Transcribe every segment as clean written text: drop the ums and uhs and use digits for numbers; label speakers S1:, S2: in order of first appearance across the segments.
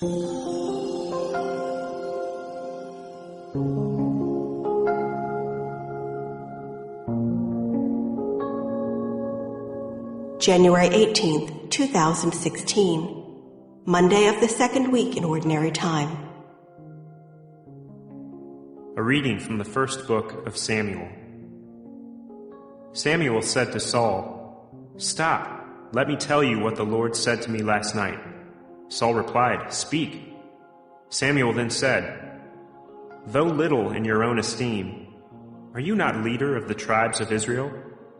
S1: January 18th, 2016, Monday of the second week in Ordinary Time.
S2: A reading from the first book of Samuel. Samuel said to Saul, "Stop, let me tell you what the Lord said to me last night." Saul replied, "Speak." Samuel then said, "Though little in your own esteem, are you not leader of the tribes of Israel?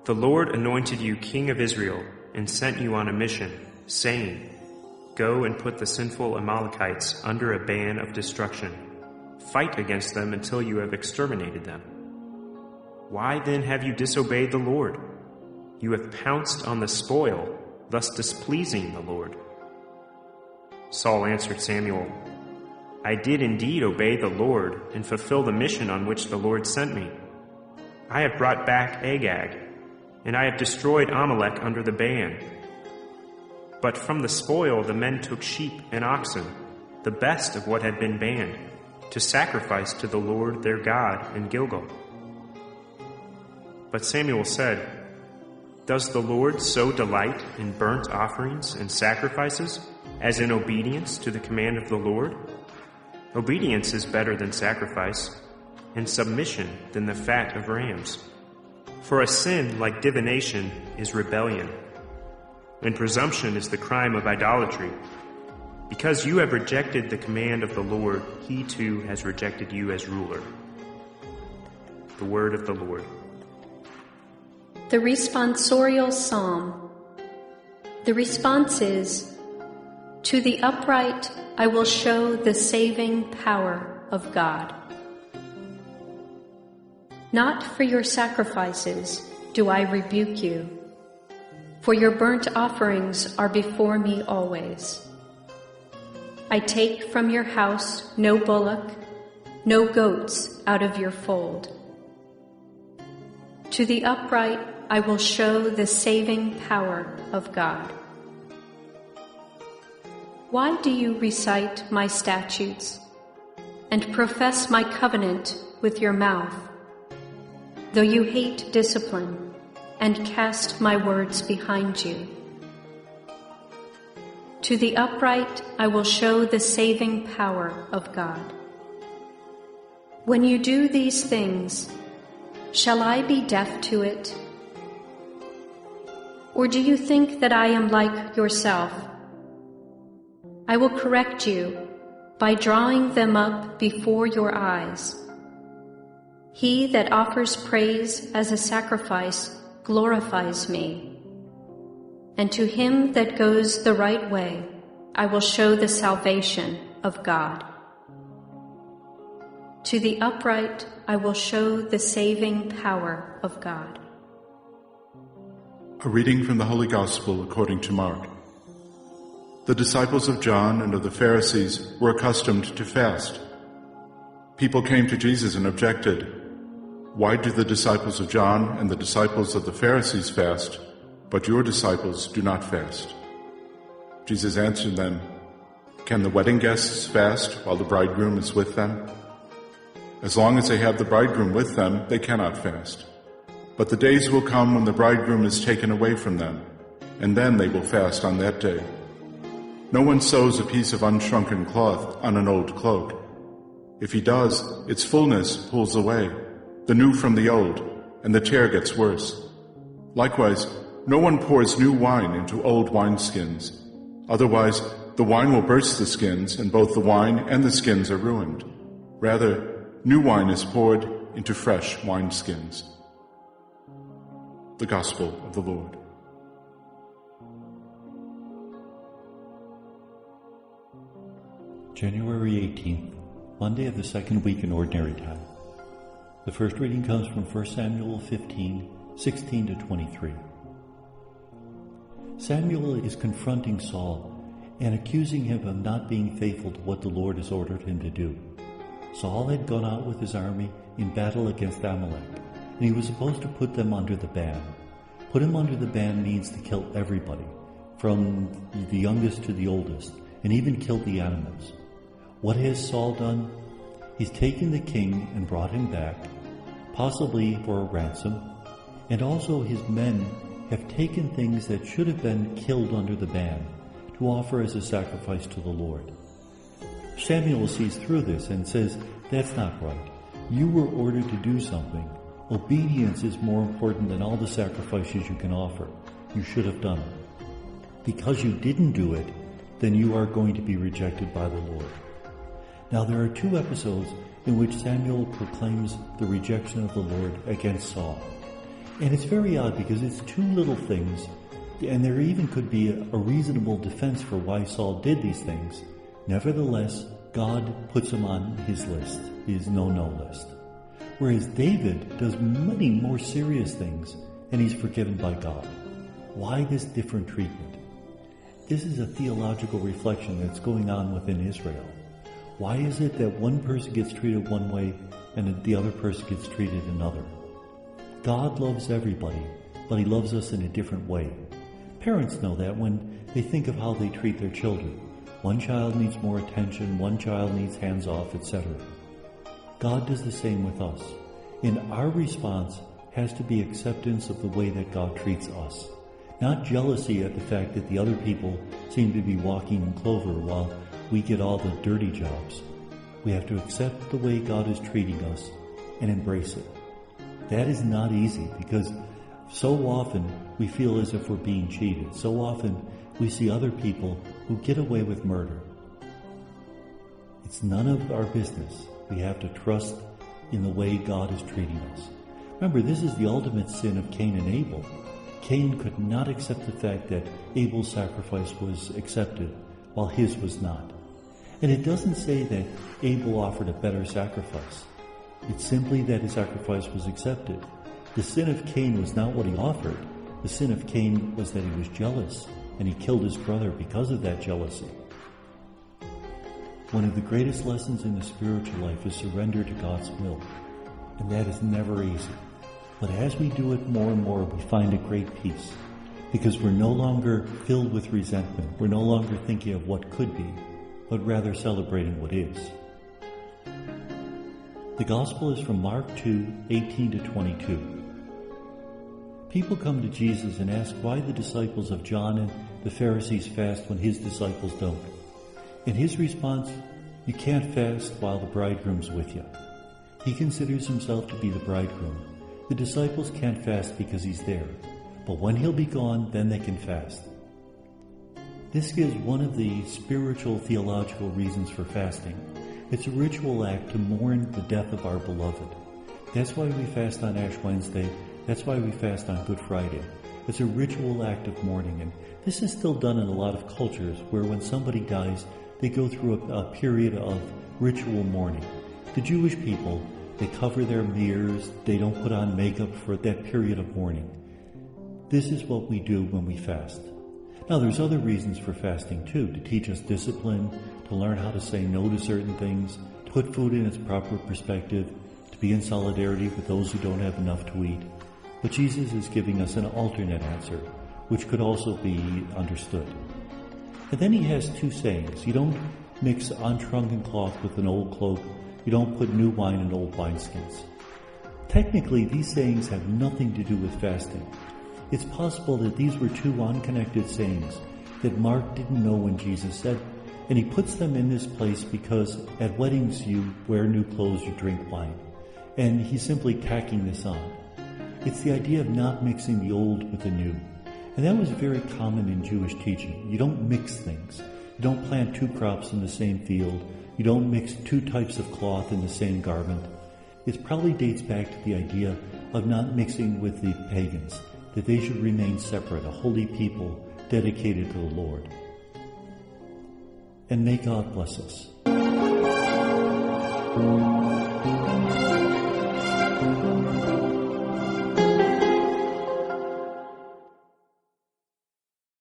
S2: The Lord anointed you king of Israel and sent you on a mission, saying, 'Go and put the sinful Amalekites under a ban of destruction. Fight against them until you have exterminated them.' Why then have you disobeyed the Lord? You have pounced on the spoil, thus displeasing the Lord." Saul answered Samuel, "I did indeed obey the Lord and fulfill the mission on which the Lord sent me. I have brought back Agag, and I have destroyed Amalek under the ban. But from the spoil the men took sheep and oxen, the best of what had been banned, to sacrifice to the Lord their God in Gilgal." But Samuel said, "Does the Lord so delight in burnt offerings and sacrifices as in obedience to the command of the Lord? Obedience is better than sacrifice, and submission than the fat of rams. For a sin like divination is rebellion, and presumption is the crime of idolatry. Because you have rejected the command of the Lord, he too has rejected you as ruler." The word of the Lord.
S3: The responsorial psalm. The response is, "To the upright I will show the saving power of God." Not for your sacrifices do I rebuke you, for your burnt offerings are before me always. I take from your house no bullock, no goats out of your fold. To the upright I will show the saving power of God. Why do you recite my statutes and profess my covenant with your mouth, though you hate discipline and cast my words behind you? To the upright I will show the saving power of God. When you do these things, shall I be deaf to it? Or do you think that I am like yourself? I will correct you by drawing them up before your eyes. He that offers praise as a sacrifice glorifies me, and to him that goes the right way I will show the salvation of God. To the upright I will show the saving power of God.
S4: A reading from the Holy Gospel according to Mark. The disciples of John and of the Pharisees were accustomed to fast. People came to Jesus and objected, "Why do the disciples of John and the disciples of the Pharisees fast, but your disciples do not fast?" Jesus answered them, "Can the wedding guests fast while the bridegroom is with them? As long as they have the bridegroom with them, they cannot fast. But the days will come when the bridegroom is taken away from them, and then they will fast on that day. No one sews a piece of unshrunken cloth on an old cloak. If he does, its fullness pulls away, the new from the old, and the tear gets worse. Likewise, no one pours new wine into old wineskins. Otherwise, the wine will burst the skins, and both the wine and the skins are ruined. Rather, new wine is poured into fresh wineskins." The Gospel of the Lord.
S5: January 18th, Monday of the second week in Ordinary Time. The first reading comes from 1 Samuel 15, 16 to 23. Samuel is confronting Saul and accusing him of not being faithful to what the Lord has ordered him to do. Saul had gone out with his army in battle against Amalek, and he was supposed to put them under the ban. Put him under the ban means to kill everybody, from the youngest to the oldest, and even killed the animals. What has Saul done? He's taken the king and brought him back, possibly for a ransom, and also his men have taken things that should have been killed under the ban to offer as a sacrifice to the Lord. Samuel sees through this and says, that's not right. You were ordered to do something. Obedience is more important than all the sacrifices you can offer. You should have done it. Because you didn't do it, then you are going to be rejected by the Lord. Now there are 2 episodes in which Samuel proclaims the rejection of the Lord against Saul. And it's very odd because it's 2 little things, and there even could be a reasonable defense for why Saul did these things. Nevertheless, God puts him on his list, his no-no list. Whereas David does many more serious things, and he's forgiven by God. Why this different treatment? This is a theological reflection that's going on within Israel. Why is it that one person gets treated one way and the other person gets treated another? God loves everybody, but he loves us in a different way. Parents know that when they think of how they treat their children. One child needs more attention, one child needs hands off, etc. God does the same with us. And our response has to be acceptance of the way that God treats us. Not jealousy at the fact that the other people seem to be walking in clover while we get all the dirty jobs. We have to accept the way God is treating us and embrace it. That is not easy because so often we feel as if we're being cheated. So often we see other people who get away with murder. It's none of our business. We have to trust in the way God is treating us. Remember, this is the ultimate sin of Cain and Abel. Cain could not accept the fact that Abel's sacrifice was accepted while his was not. And it doesn't say that Abel offered a better sacrifice. It's simply that his sacrifice was accepted. The sin of Cain was not what he offered. The sin of Cain was that he was jealous, and he killed his brother because of that jealousy. One of the greatest lessons in the spiritual life is surrender to God's will, and that is never easy. But as we do it more and more, we find a great peace, because we're no longer filled with resentment. We're no longer thinking of what could be, but rather celebrating what is. The Gospel is from Mark 2:18-22. People come to Jesus and ask why the disciples of John and the Pharisees fast when his disciples don't. In his response, you can't fast while the bridegroom's with you. He considers himself to be the bridegroom. The disciples can't fast because he's there, but when he'll be gone, then they can fast. This gives one of the spiritual theological reasons for fasting. It's a ritual act to mourn the death of our beloved. That's why we fast on Ash Wednesday. That's why we fast on Good Friday. It's a ritual act of mourning, and this is still done in a lot of cultures where when somebody dies, they go through a period of ritual mourning. The Jewish people, they cover their mirrors, they don't put on makeup for that period of mourning. This is what we do when we fast. Now there's other reasons for fasting too, to teach us discipline, to learn how to say no to certain things, to put food in its proper perspective, to be in solidarity with those who don't have enough to eat. But Jesus is giving us an alternate answer, which could also be understood. And then he has 2 sayings. You don't mix unshrunken cloth with an old cloak. You don't put new wine in old wineskins. Technically, these sayings have nothing to do with fasting. It's possible that these were 2 unconnected sayings that Mark didn't know when Jesus said, and he puts them in this place because at weddings you wear new clothes, you drink wine. And he's simply tacking this on. It's the idea of not mixing the old with the new. And that was very common in Jewish teaching. You don't mix things. You don't plant 2 crops in the same field. You don't mix 2 types of cloth in the same garment. It probably dates back to the idea of not mixing with the pagans, that they should remain separate, a holy people dedicated to the Lord. And may God bless us.